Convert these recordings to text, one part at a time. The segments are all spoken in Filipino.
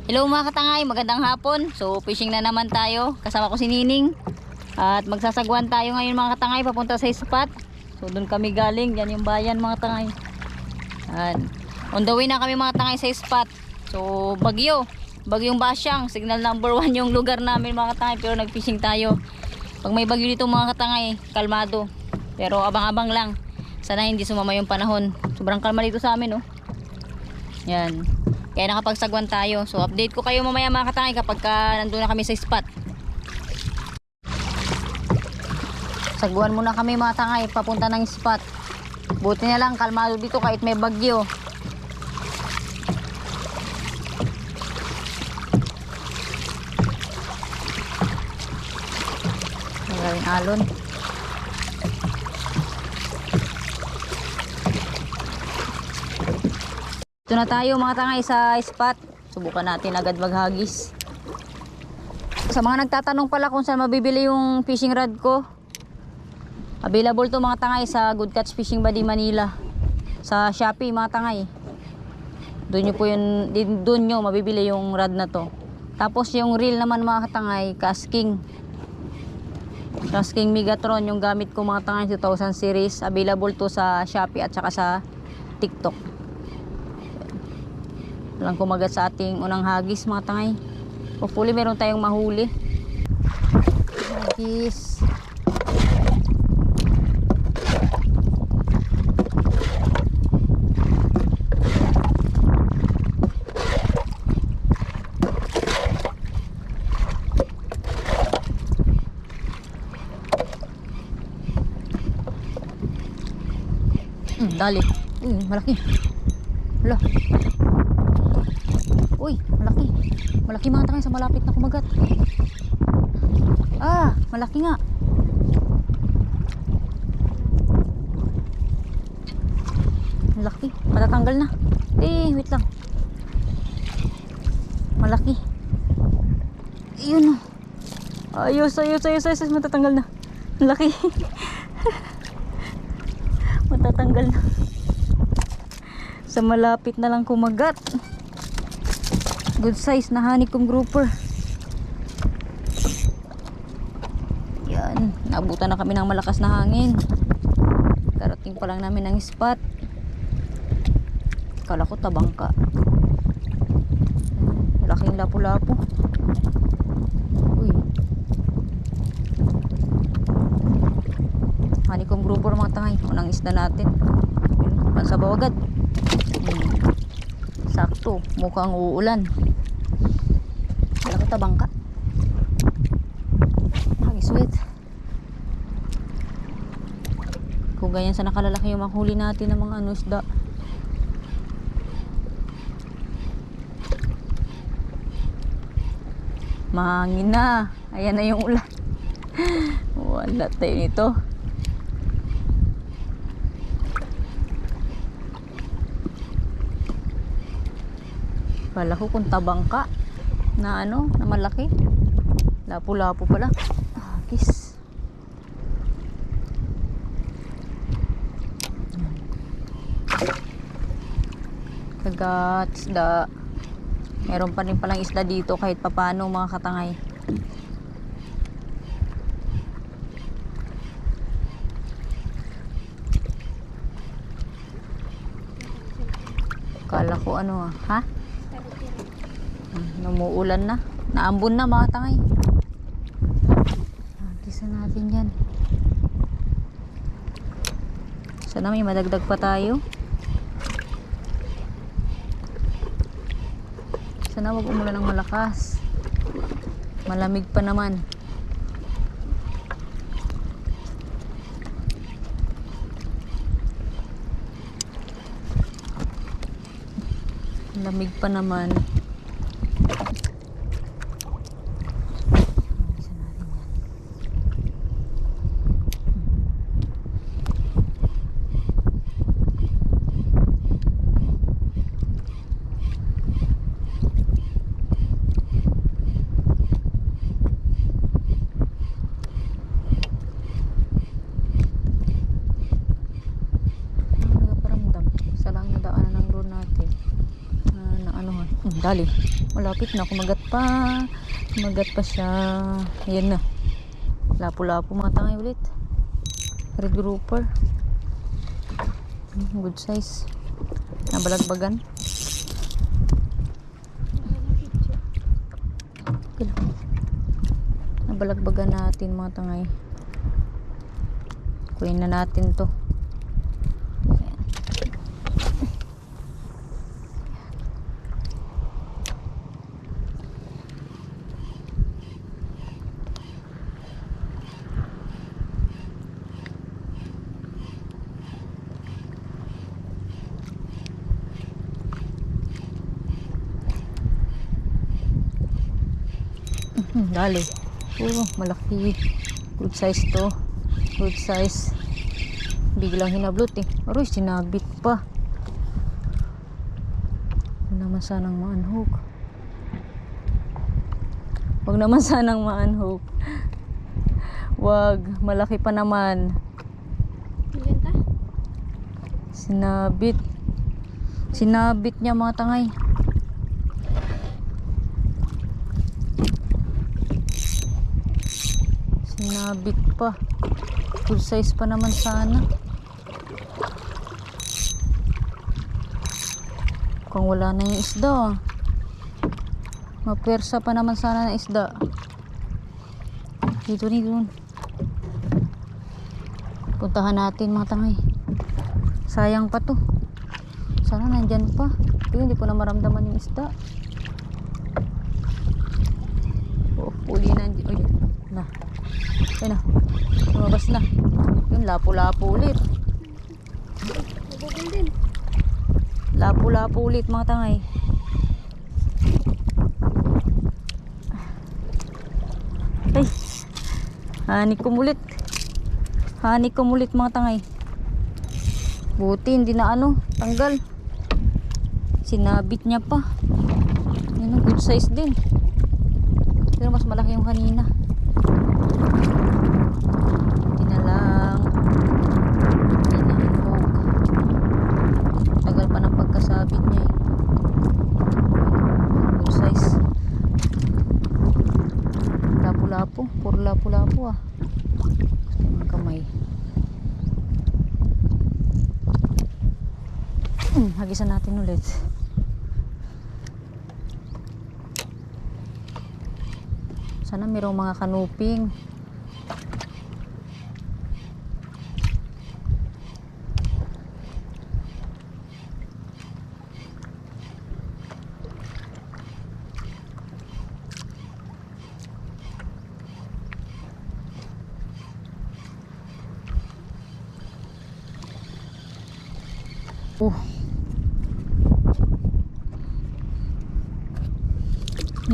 Hello mga katangay, magandang hapon. So fishing na naman tayo. Kasama ko si Nining. At magsasagwan tayo ngayon mga katangay papunta sa spot. So doon kami galing, yan yung bayan mga katangay. And on the way na kami mga katangay sa spot. So bagyong Basyang, signal number 1 yung lugar namin mga katangay. Pero nag-fishing tayo. Pag may bagyo dito mga katangay, kalmado. Pero abang-abang lang. Sana hindi sumama yung panahon. Sobrang kalma dito sa amin, oh. Yan. Kaya nakapagsagwan tayo. So update ko kayo mamaya mga katangay kapag nandun na kami sa spot. Sagwan muna kami mga katangay papunta ng spot. Buti na lang kalmado dito kahit may bagyo. Maraming alon. Ito na tayo mga tangay sa spot. Subukan natin agad maghagis. Sa mga nagtatanong pala kung saan mabibili yung fishing rod ko, available to mga tangay sa Good Catch Fishing Buddy Manila. Sa Shopee mga tangay. Doon nyo mabibili yung rod na to. Tapos yung reel naman mga tangay, Casking Megatron yung gamit ko mga tangay 2000 series. Available to sa Shopee at saka sa TikTok. Walang kumagat sa ating unang hagis mga tangay. Hopefully meron tayong mahuli. Hagis. Dali. Malaki. Hala. Uy, malaki. Malaki mga tangay sa malapit na kumagat. Malaki nga. Malaki. Matatanggal na. Wait lang. Malaki. Ayun. Ayos. Matatanggal na. Malaki. Matatanggal na. Sa malapit na lang kumagat. Good size na honeycomb grouper. Yan, naabutan na kami ng malakas na hangin. Karating pa lang namin ng spot. Kala ko tabangka. Malaking lapu-lapu. Uy. Honeycomb grouper mga tangay. Unang isda natin. Pansabaw agad. Sakto, mukhang uulan. Wala ko tabangka. Sweet. Kung ganyan sa nakalalaki yung maghuli natin ng mga isda. Mahangin na. Ayan na yung ulan. Wala tayo nito. Kala ko kung tabangka na na malaki. Lapu-lapu pala. Hagis. Kagat, isda. Meron pa rin palang isda dito kahit papano mga katangay. Kala ko ha? Numuulan na. Naambon na mga tangay. Hagisan natin yan. Sana may madagdag pa tayo. Sana wag umulan ng malakas. Malamig pa naman. Malamig pa naman. Dali. Malapit na. Kumagat pa. Kumagat pa siya. Ayan na. Lapo-lapo mga tangay ulit. Red grouper. Good size. Nabalagbagan. Nabalagbagan natin mga tangay. Kunin na natin to. Dali. Malaki. Good size to. Good size. Biglang hinablot eh. Aroy, sinabit pa. Huwag naman sanang ma-unhook. Huwag naman sanang ma-unhook. Huwag. Malaki pa naman. Sinabit. Sinabit niya mga tangay. Sinabit pa. Full size pa naman sana. Kung wala na yung isda. Mapersa pa naman sana ng isda. Dito ni dun. Puntahan natin mga tangay. Sayang pa to. Sana nandyan pa. Pero hindi ko na maramdaman yung isda. Oh, huli na. Ay, na. Ay na. Lumabas na. Yun, lapo-lapo ulit. Nabubol din. Lapo-lapo ulit mga tangay. Ay. Hanikom ulit. Hanikom ulit mga tangay. Buti hindi na tanggal. Sinabit niya pa. Yan, good size din. Pero mas malaki yung kanina. Hindi na lang. Hindi na unhook. Tagal pa ng pagkasabit niya eh. Good size. Lapu-lapu. Puro lapu-lapu ah. Gusto yung kamay. Hagisan natin ulit. Sana mayroong mga kanuping.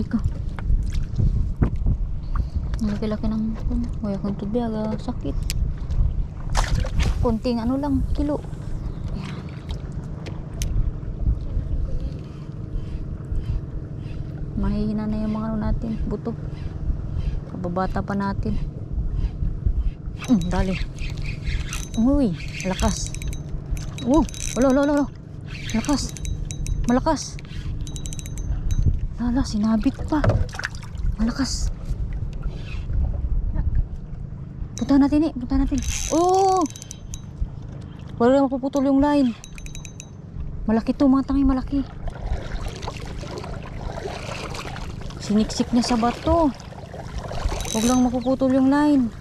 Ika. Laki-laki ng wala kang tubig, sakit. Kunting lang, kilo. Ayan. Mahihina na yung mga natin, buto. Kababata pa natin. Dali. Uy, malakas. Wala. Malakas. Malakas. Lala, sinabit pa. Malakas. Punta natin. Oh! Wala lang mapuputol yung line. Malaki to mga tangay, malaki. Siniksik niya sa bato. Huwag lang mapuputol yung line.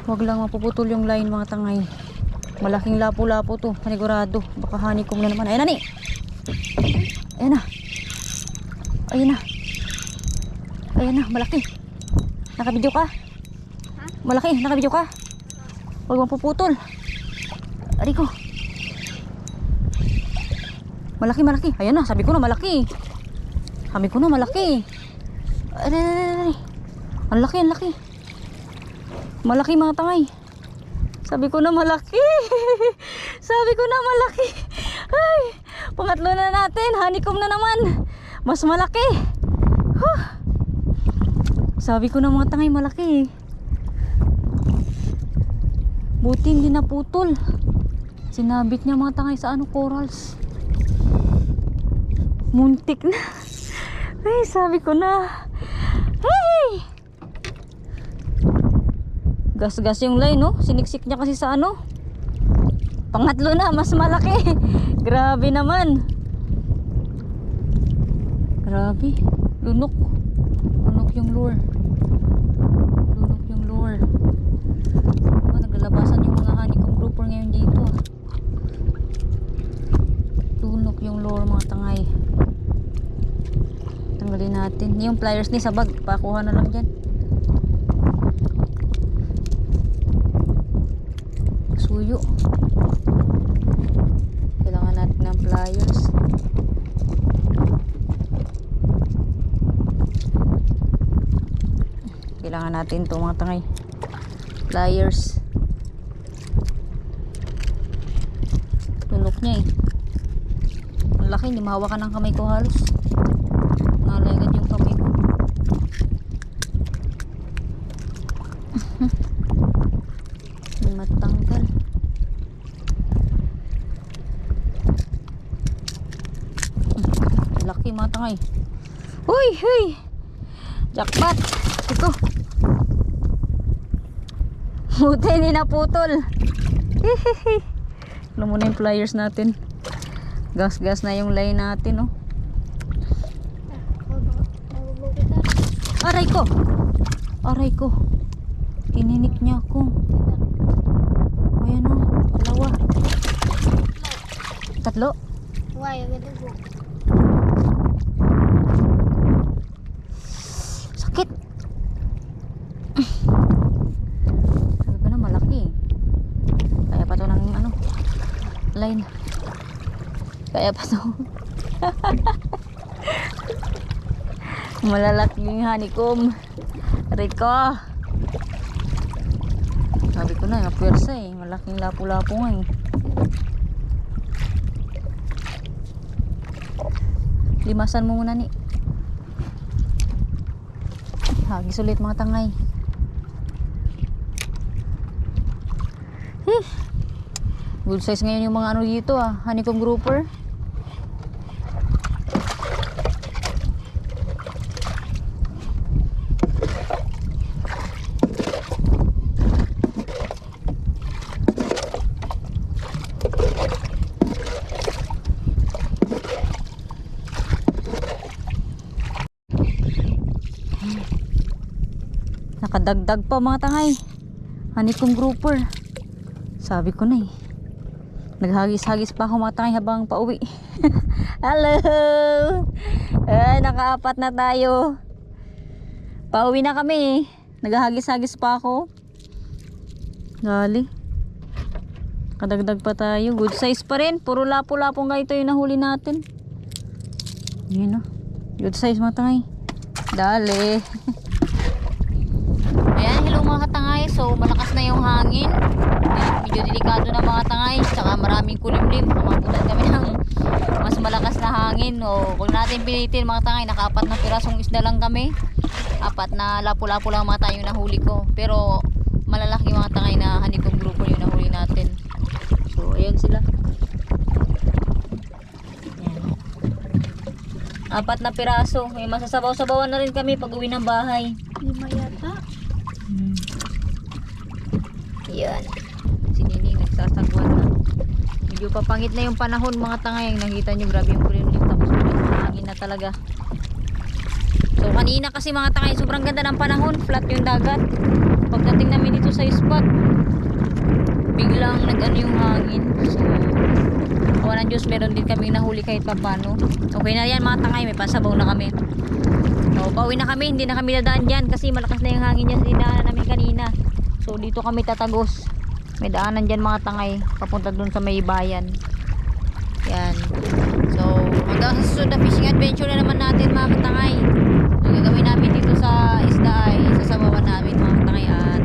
Huwag lang mapuputol yung line mga tangay. Malaking lapo-lapo to, panigurado. Baka hanikom na naman. Ayan na ni. Ayan na, malaki. Nakabidyo ka? Malaki, nakabidyo ka? Huwag mapuputol. Ari ko. Malaki. Ayan na, sabi ko na malaki. Ay. Ang laki. Malaki mga tangay. Sabi ko na malaki. Ay, pangatlo na natin. Hanikom na naman. Mas malaki. Sabi ko na mga tangay malaki. Buti hindi naputol. Sinabit niya mga tangay sa corals. Muntik na. Ay, sabi ko na. Hey! Gas-gas yung line, no? Siniksik niya kasi sa ano. Pangatlo na, mas malaki. Grabe naman. Grabe. Lunok. Lunok yung lure. Lunok yung lure. Naglalabasan yung mga honeycomb grouper ngayon dito. Lunok yung lure, mga tangay. Tanggalin natin. Yung pliers ni sa bag. Pakuha na lang dyan. Suyo. Kailangan natin ng pliers. Kailangan natin ito, mga tangay. Pliers. Lunok niya eh. Ang laki, hindi mahawakan ng kamay ko halos. Nalagad yung kamay ko. Hindi matanggal. Laki, mga tangay. Uy, huy! Jackpot! Ito. Buti hindi naputol. Hihihi. Ano muna yung pliers natin. Gas-gas na yung line natin, oh. Aray ko! Aray ko! Tininik niya ako. Ayan, oh. Dalawa. Tatlo? Why? Gadugo. Sakit! Sabi ko na malaki. Kaya pa to ng ano, line. Kaya pa to. Malalaking honeycomb. Rico. Sabi ko na, napwersa eh. Malaking lapu-lapu nga eh. Limasan mo muna ni. Hagis ulit, mga tangay. Good size ngayon yung mga ano dito ah. Honeycomb grouper. Nakadagdag pa, mga tangay. Honeycomb grouper. Sabi ko na eh. Naghagis-hagis pa ako, mga tangay, habang pauwi. Hello! Ay, nakaapat na tayo. Pauwi na kami. Naghagis-hagis pa ako. Gali. Kadagdag pa tayo. Good size pa rin. Puro lapo-lapo nga ito yung nahuli natin. Yun, oh. Good size, mga tangay. Dali. Ayan, hello mga katangay. So malakas na yung hangin. Medyo delikado na, mga tangay. Tsaka maraming kulimlim. Kumabutan kami ng mas malakas na hangin. O kung natin pilitin, mga tangay, nakaapat na pirasong isda lang kami. Apat na lapu-lapu lang mga tayo yung nahuli ko. Pero malalaki, mga tangay, na honeycomb grouper yung nahuli natin. So ayan sila. Ayan. Apat na piraso. May masasabaw-sabawan na rin kami pag uwi ng bahay. 5 yata. Yan. Si Nini nagsasagwan na. Medyo papangit na yung panahon, mga tangay. Nakita nyo, grabe yung kulimlim. Tapos hangin na talaga. So kanina kasi, mga tangay, sobrang ganda ng panahon. Flat yung dagat. Pagdating namin dito sa spot, biglang nag-ano yung hangin. So awa ng Diyos, meron din kami nahuli kahit papano. Okay na yan, mga tangay. May pasabaw na kami. So pauwi na kami. Hindi na kami dadaan dyan kasi malakas na yung hangin dyan sa dinaanan namin kanina. So dito kami tatagos. May daanan dyan, mga tangay, papunta dun sa may bayan. Yan. So hanggang sa susunod na fishing adventure na naman natin, mga katangay. Ang gagawin namin dito sa isda ay sasabawan namin, mga katangay, at